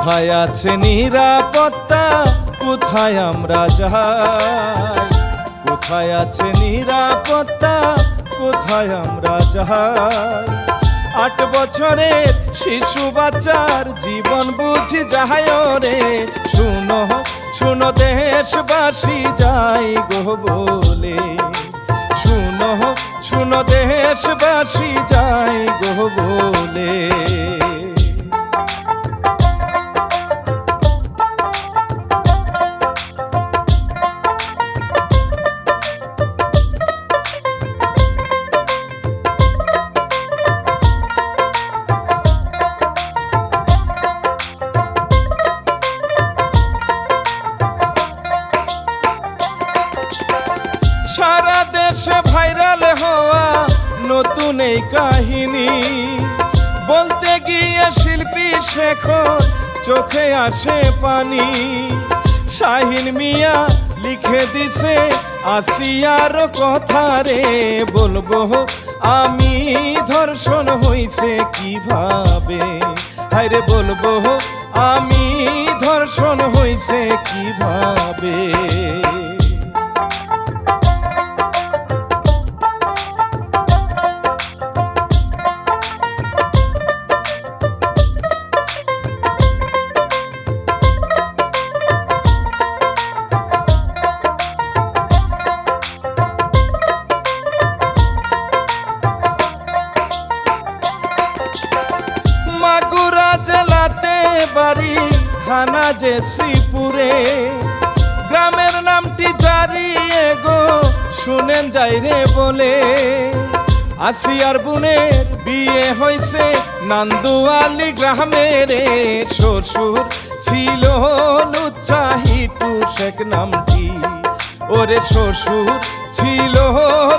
কোথায় আছে নিরাপত্তা, কোথায় আমরা যাই? কোথায় আছে নিরাপত্তা, কোথায় আমরা যাই? 8 বছরের শিশু বাচ্চার জীবন বুঝি যায় রে। শুনো শুনো দেশবাসী যাই গো বলে, শুনো শুনো দেশবাসী যাই গো বলে। সারা দেশে ভাইরাল হওয়া নতুন এই কাহিনী, বলতে গিয়ে শিল্পী শেখর চোখে আসে পানি। শাহিন মিয়া লিখে দিছে আসিয়ার কথা রে, বলবো আমি ধর্ষণ হইছে কিভাবে? হায়রে বলবো আমি ধর্ষণ হইছে কিভাবে? মাগুরা জেলাতে বাড়ি, থানা যে শ্রীপুরে, গ্রামের নামটি জারিয়ে গো শুনেন যাই রে বলে। আসিয়ার বোনের বিয়ে হইছে নান্দুয়ালি গ্রামে রে। শ্বশুর ছিল লুচ্চা হিটু শেখ নামটি, ওরে শ্বশুর ছিল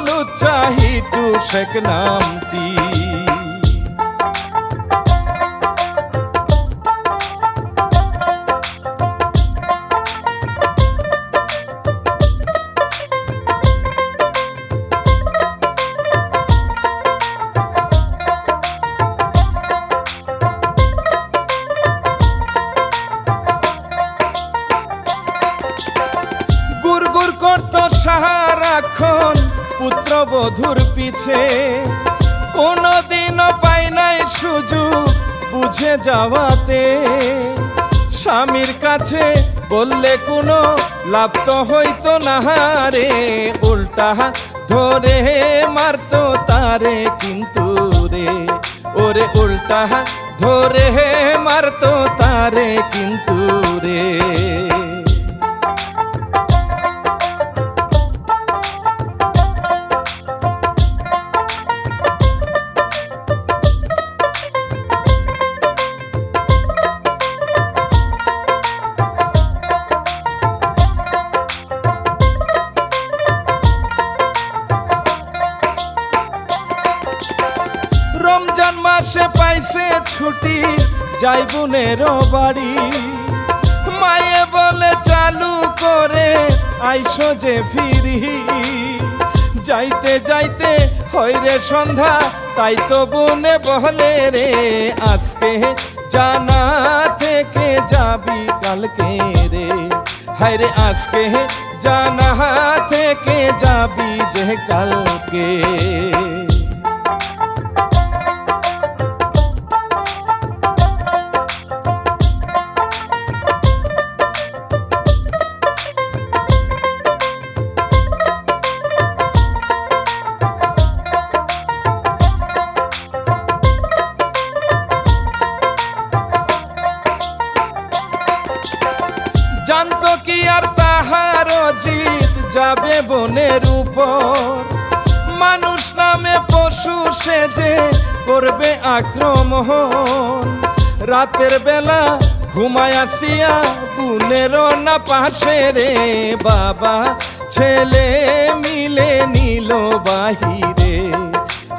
লুচ্চা হিটু শেখ নামটি। গুড়গুড় করতো সারাক্ষণ পুত্রবধূর পিছে, কোনদিনও পায় নাই সুযোগ বুঝে যাওয়াতে। স্বামীর কাছে বললে কোনো লাভ তো হইতো না রে, উল্টা ধরে মারতো তারে কিন্তু রে, ওরে উল্টা ধরে মারতো তারে কিন্তু রে। রমজান মাসে পাইছে ছুটি যাই বোনের বাড়ি, মায়ে বলে চালু করে আইসো যে ফিরি। যাইতে যাইতে হইরে সন্ধ্যা, তাই তো বোনে বলে রে, আজকে জানা থেকে যাবি কালকে রে। হায়রে আজকে জানা থেকে যাবি যে কালকে। জানতো কি আর তাহার জিত যাবে বনের উপর, মানুষ নামে পশু সেজে করবে আক্রমণ। রাতের বেলা ঘুমায় আসিয়া বোনের না পাশে রে, বাবা ছেলে মিলে নিল বাহিরে।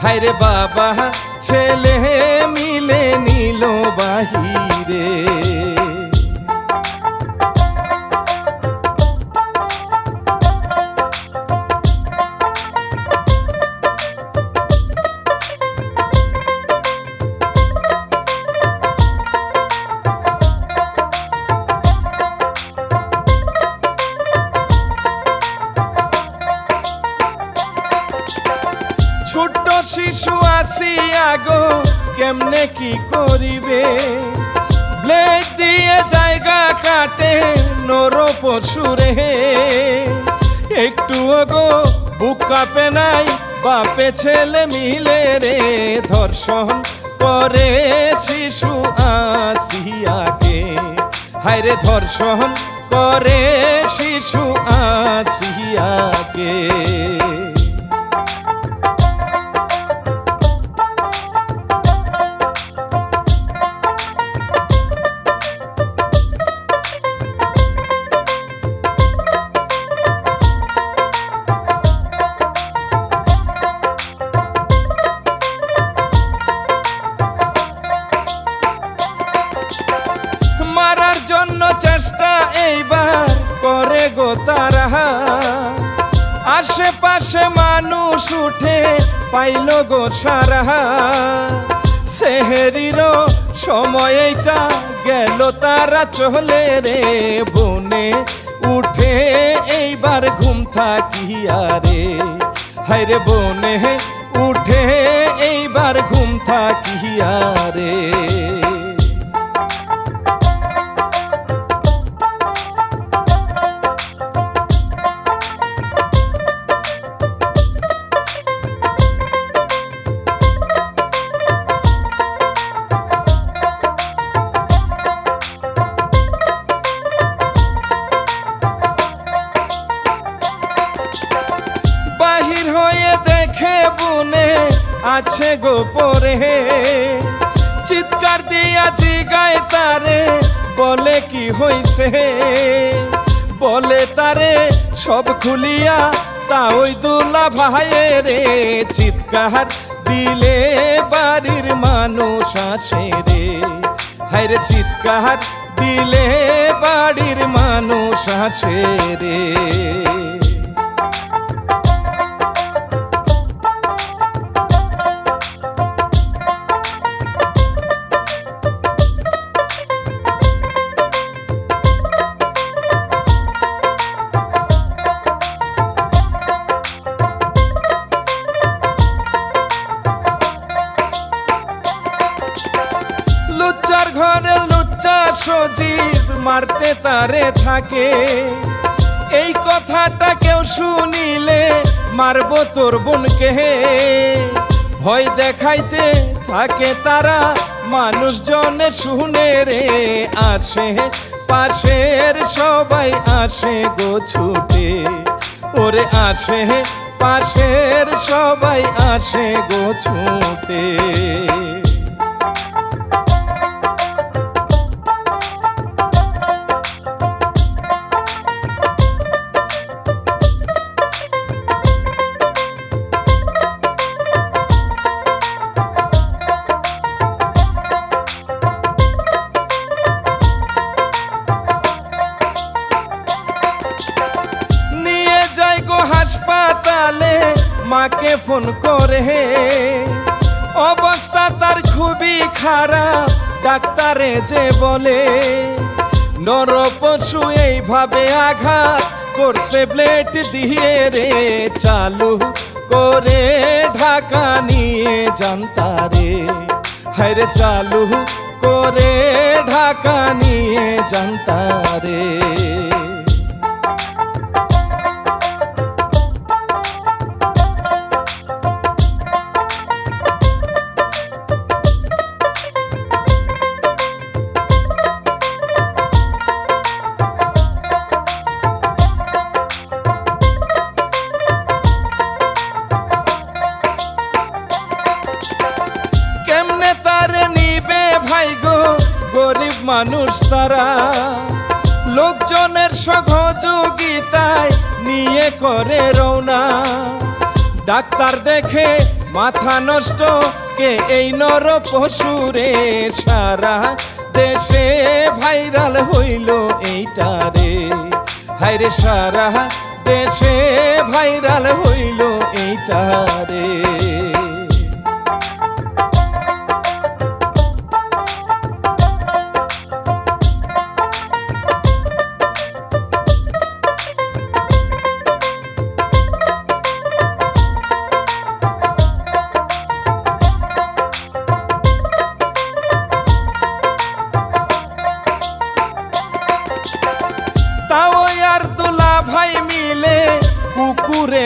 হায়রে বাবা ছেলে মিলে নিল বাহিরে। শিশু আসিয়া গো কেমনে কি করিবে ব্লেড দিয়ে জায়গা কাটে নর পশুরে একটুও গো বুক কাঁপে নাই বাপে ছেলে মিলে রে ধর্ষণ করে শিশু আসিয়াকে হায়রে ধর্ষণ করে শিশু আসিয়াকে মারার জন্য চেষ্টা এইবার করে গো তারা আশেপাশে মানুষ উঠে পাইল গো সারা সেহেরিরও সময় এইটা গেল তারা চলে রে বনে উঠে এইবার ঘুম থাকিয়া রে হায়রে বনে উঠে এইবার ঘুম থাকিয়া রে বাহির হয়ে দেখে বনে আছে গোপরে চিৎকার দিয়া জিগায় তারে বলে কি হইছে বলে তারে সব খুলিয়া তা ওই দুলা ভাইয়ে রে চিৎকার দিলে বাড়ির মানুষ আসে রে হায়রে চিৎকার দিলে বাড়ির মানুষ আসে রে লুচ্চার ঘরে লুচ্চা সজীব মারতে তারে থাকে এই কথাটা কেউ শুনিলে মারবো তোর বোনকে ভয় দেখাইতে থাকে তারা মানুষজনে শুনে রে আসে পাশের সবাই আসে গো ছুটে ওরে আসে পাশের সবাই আসে গো ছুটে হাসপাতালে মাকে ফোন করে অবস্থা তার খুবই খারাপ ডাক্তারে যে বলে নর পশু এইভাবে আঘাত করছে ব্লেড দিয়ে রে চালু করে ঢাকা নিয়ে জানতারে হায়রে চালু করে ঢাকা নিয়ে জানতারে কেমনে তারে নিবে ভাই গো গরিব মানুষ তারা লোকজনের সহযোগিতায় নিয়ে করে রওনা ডাক্তার দেখে মাথা নষ্ট কে এই নর পশুরে সারা দেশে ভাইরাল হইল এইটারে হায়রে সারা দেশে ভাইরাল হইল এইটারে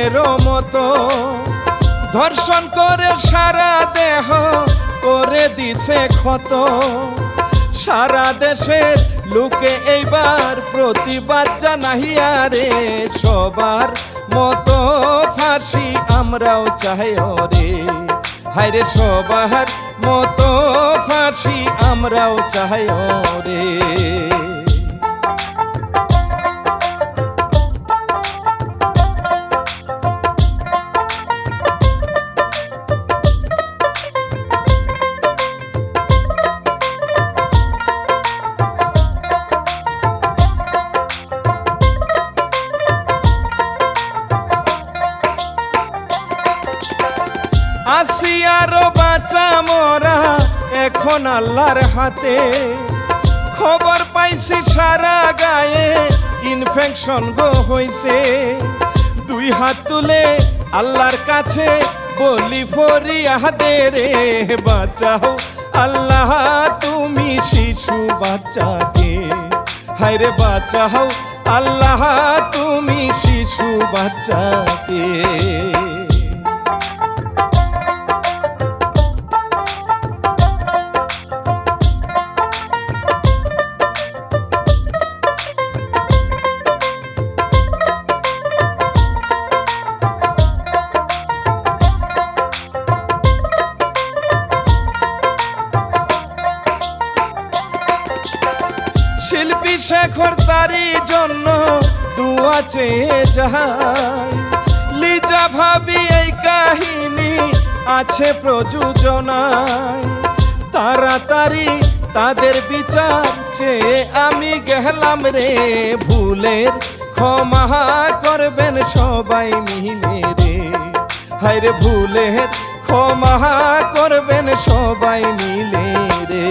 ফুলের মতো ধর্ষণ করে সারা দেহ করে দিছে ক্ষত। সারা দেশের লোকে এইবার প্রতিবাদ জানাইয়া রে, সবার মতো ফাঁসি আমরাও চাই রে। হায়রে সবার মতো ফাঁসি আমরাও চাই রে। আসি আরো বাঁচা মরা এখন আল্লাহর হাতে। খবর পাইছি সারা গায়ে ইনফেকশন গো হইছে। দুই হাত তুলে আল্লাহর কাছে বলি ফরিয়াদে রে, বাঁচাও আল্লাহ তুমি শিশু বাচ্চাকে। হায়রে বাঁচাও আল্লাহ তুমি শিশু বাচ্চাকে। শিল্পী শেখর তারি জন্য দুয়া চেয়ে যায়। লিজা ভাবি এই কাহিনী আছে প্রযোজনায়। তাড়াতাড়ি তাদের বিচার চেয়ে আমি গেলাম রে, ভুলের ক্ষমা করবেন সবাই মিলে রে। হায়রে ভুলের ক্ষমা করবেন সবাই মিলে রে।